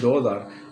2000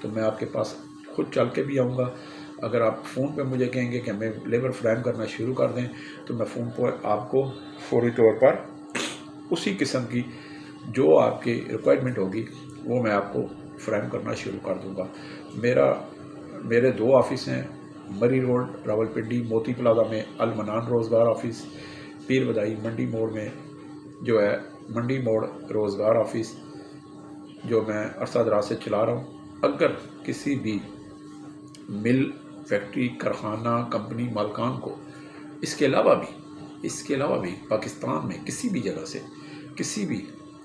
تو میں آپ کے پاس خود چل کے بھی آؤں گا. اگر آپ فون پہ مجھے کہیں گے کہ ہمیں لیبر فراہم کرنا شروع کر دیں تو میں فون پر آپ کو فوری طور پر اسی قسم کی جو آپ کی ریکوائرمنٹ ہوگی وہ میں آپ کو فراہم کرنا شروع کر دوں گا. میرے 2 آفس ہیں، مری روڈ راولپنڈی موتی پلازا میں المنان روزگار آفس، پیر بدائی منڈی موڑ میں جو ہے منڈی موڑ روزگار آفس جو میں عرصہ دراز سے چلا رہا ہوں. اگر کسی بھی مل، فیکٹری، کارخانہ، کمپنی مالکان کو اس کے علاوہ بھی پاکستان میں کسی بھی جگہ سے کسی بھی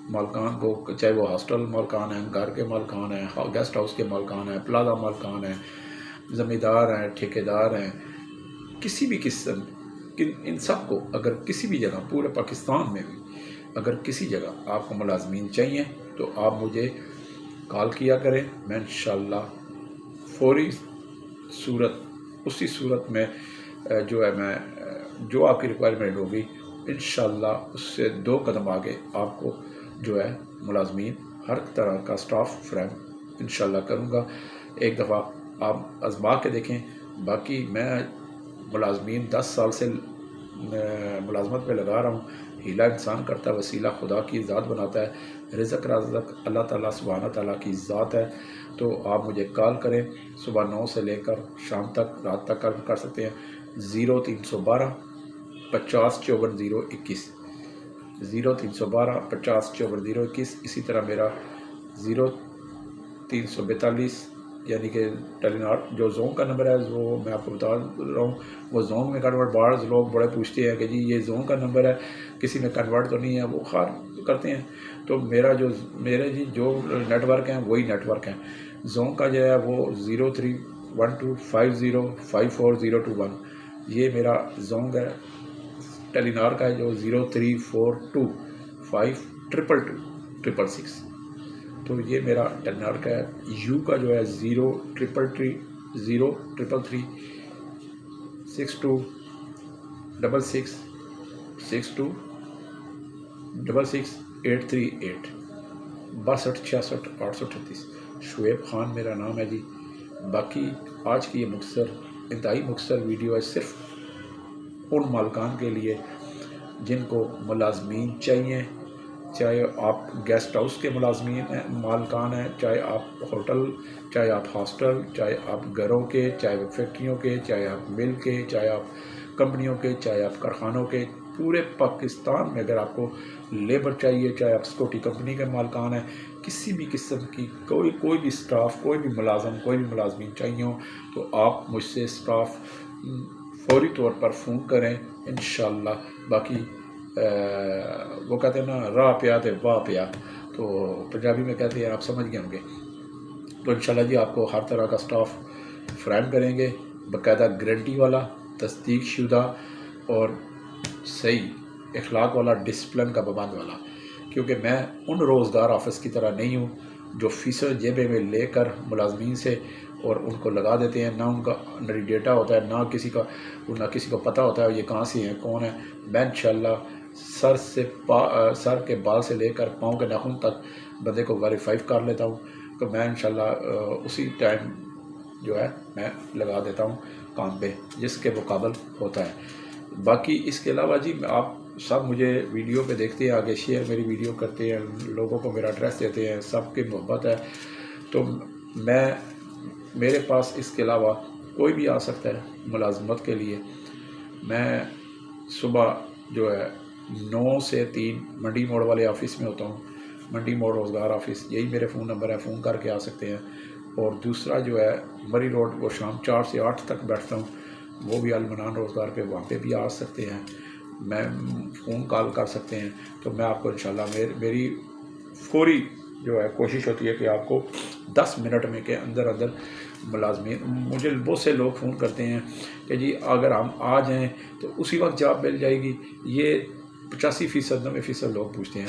مالکان کو، چاہے وہ ہاسٹل مالکان ہیں، گھر کے مالکان ہیں، گیسٹ ہاؤس کے مالکان ہیں، پلازا مالکان ہیں، زمیندار ہیں، ٹھیکیدار ہیں، کسی بھی قسم ان سب کو اگر کسی بھی جگہ پورے پاکستان میں بھی اگر کسی جگہ آپ کو ملازمین چاہیے تو آپ مجھے کال کیا کریں. میں انشاءاللہ فوری اسی صورت میں جو ہے میں جو آپ کی ریکوائرمنٹ ہوگی انشاءاللہ اس سے 2 قدم آگے آپ کو جو ہے ملازمین ہر طرح کا سٹاف فراہم انشاءاللہ کروں گا. ایک دفعہ آپ آزما کے دیکھیں. باقی میں ملازمین 10 سال سے ملازمت پہ لگا رہا ہوں. ہیلا انسان کرتا ہے، وسیلہ خدا کی ذات بناتا ہے، رزق رازق اللہ تعالیٰ سبحانہ تعالیٰ کی ذات ہے. تو آپ مجھے کال کریں، صبح 9 سے لے کر شام تک، رات تک کر سکتے ہیں. 0312 50 54 021 0312 50 54 021. اسی طرح میرا 0342 یعنی کہ ٹیلی ناٹ جو زون کا نمبر ہے، وہ میں آپ کو بتا رہا ہوں وہ زون میں کنورٹ. بعض لوگ بڑے پوچھتے ہیں کہ جی یہ زون کا نمبر ہے، کسی میں کنورٹ تو نہیں ہے، وہ خیر کرتے ہیں. تو میرے جو نیٹ ورک ہیں وہی نیٹ ورک ہیں. زون کا جو ہے وہ 0312 50 54 021 یہ میرا زونگ ہے. ٹیلی نار کا ہے جو 0342 5222 666. تو یہ میرا ٹیلی نار کا ہے. یو کا جو ہے 0333 033 62 66 62 66 838 62 66 838. شعیب خان میرا نام ہے جی. باقی آج کی یہ انتہائی مختصر ویڈیو ہے صرف ان مالکان کے لیے جن کو ملازمین چاہیے، چاہے آپ گیسٹ ہاؤس کے مالکان ہیں، چاہے آپ ہوٹل، چاہے آپ ہاسٹل، چاہے آپ گھروں کے، چاہے فیکٹریوں کے، چاہے آپ مل کے، چاہے آپ کمپنیوں کے، چاہے آپ کارخانوں کے. پورے پاکستان میں اگر آپ کو لیبر چاہیے، چاہے آپ سکیورٹی کمپنی کے مالکان ہیں، کسی بھی قسم کی کوئی بھی سٹاف، کوئی بھی ملازمین چاہیے ہوں تو آپ مجھ سے سٹاف فوری طور پر فون کریں انشاءاللہ. باقی وہ کہتے ہیں نا راہ پیا تے واہ پیا، تو پنجابی میں کہتے ہیں، آپ سمجھ گئے ہوں گے. تو انشاءاللہ جی آپ کو ہر طرح کا سٹاف فراہم کریں گے، باقاعدہ گارنٹی والا، تصدیق شدہ اور صحیح اخلاق والا، ڈسپلن کا پابند والا. کیونکہ میں ان روزگار آفس کی طرح نہیں ہوں جو فیصد جیبے میں لے کر ملازمین سے اور ان کو لگا دیتے ہیں. نہ ان کا ڈیٹا ہوتا ہے، نہ کسی کو پتہ ہوتا ہے یہ کہاں سے ہیں، کون ہے. میں انشاءاللہ سر کے بال سے لے کر پاؤں کے ناخن تک بندے کو ویریفائی کر لیتا ہوں. تو میں انشاءاللہ اسی ٹائم جو ہے میں لگا دیتا ہوں کام پہ جس کے مقابل ہوتا ہے. باقی اس کے علاوہ جی آپ سب مجھے ویڈیو پہ دیکھتے ہیں، آگے شیئر میری ویڈیو کرتے ہیں، لوگوں کو میرا ایڈریس دیتے ہیں، سب کی محبت ہے. تو میرے پاس اس کے علاوہ کوئی بھی آ سکتا ہے ملازمت کے لیے. میں صبح جو ہے 9 سے 3 منڈی موڑ والے آفس میں ہوتا ہوں، منڈی موڑ روزگار آفس، یہی میرے فون نمبر ہے، فون کر کے آ سکتے ہیں. اور دوسرا جو ہے مری روڈ، وہ شام 4 سے 8 تک بیٹھتا ہوں، وہ بھی المنان روزگار پہ، وہاں پہ بھی آ سکتے ہیں، میں فون کال کر سکتے ہیں. تو میں آپ کو انشاءاللہ میری فوری جو ہے کوشش ہوتی ہے کہ آپ کو 10 منٹ میں کے اندر ملازمین. مجھے بہت سے لوگ فون کرتے ہیں کہ جی اگر ہم آ جائیں تو اسی وقت جاب مل جائے گی. یہ 85% 90% لوگ پوچھتے ہیں.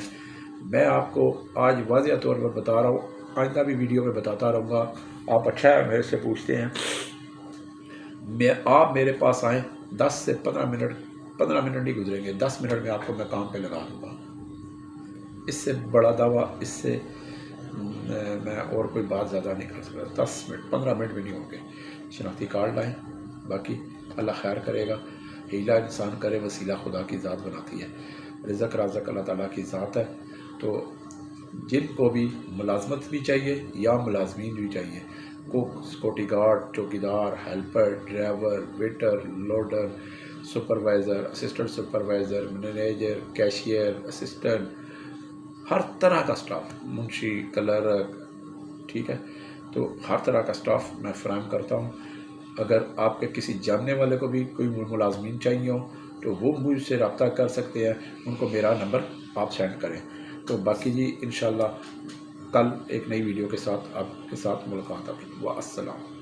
میں آپ کو آج واضح طور پر بتا رہا ہوں، آئندہ بھی ویڈیو میں بتاتا رہوں گا. آپ اچھا ہے میرے سے پوچھتے ہیں. آپ میرے پاس آئیں، 10 سے 15 منٹ نہیں گزریں گے، 10 منٹ میں آپ کو میں کام پہ لگا دوں گا. اس سے بڑا دعویٰ، اس سے میں اور کوئی بات زیادہ نہیں کر سکتا. 10 منٹ 15 منٹ بھی نہیں ہوں گے. شناختی کارڈ لائیں، باقی اللہ خیر کرے گا. ہیلہ انسان کرے، وسیلہ خدا کی ذات بناتی ہے. رزق رازق اللہ تعالیٰ کی ذات ہے. تو جن کو بھی ملازمت بھی چاہیے یا ملازمین بھی چاہیے، کوک، سیکورٹی گارڈ، چوکیدار، helper, driver, waiter, loader, supervisor, assistant supervisor, manager, cashier, assistant, ہر طرح کا سٹاف، منشی، کلرک، ٹھیک ہے. تو ہر طرح کا سٹاف میں فراہم کرتا ہوں. اگر آپ کے کسی جاننے والے کو بھی کوئی ملازمین چاہیے ہو تو وہ مجھ سے رابطہ کر سکتے ہیں. ان کو میرا نمبر آپ سینڈ کریں. تو باقی جی انشاءاللہ کل ایک نئی ویڈیو کے ساتھ آپ کے ساتھ ملاقات ہوگی. والسلام.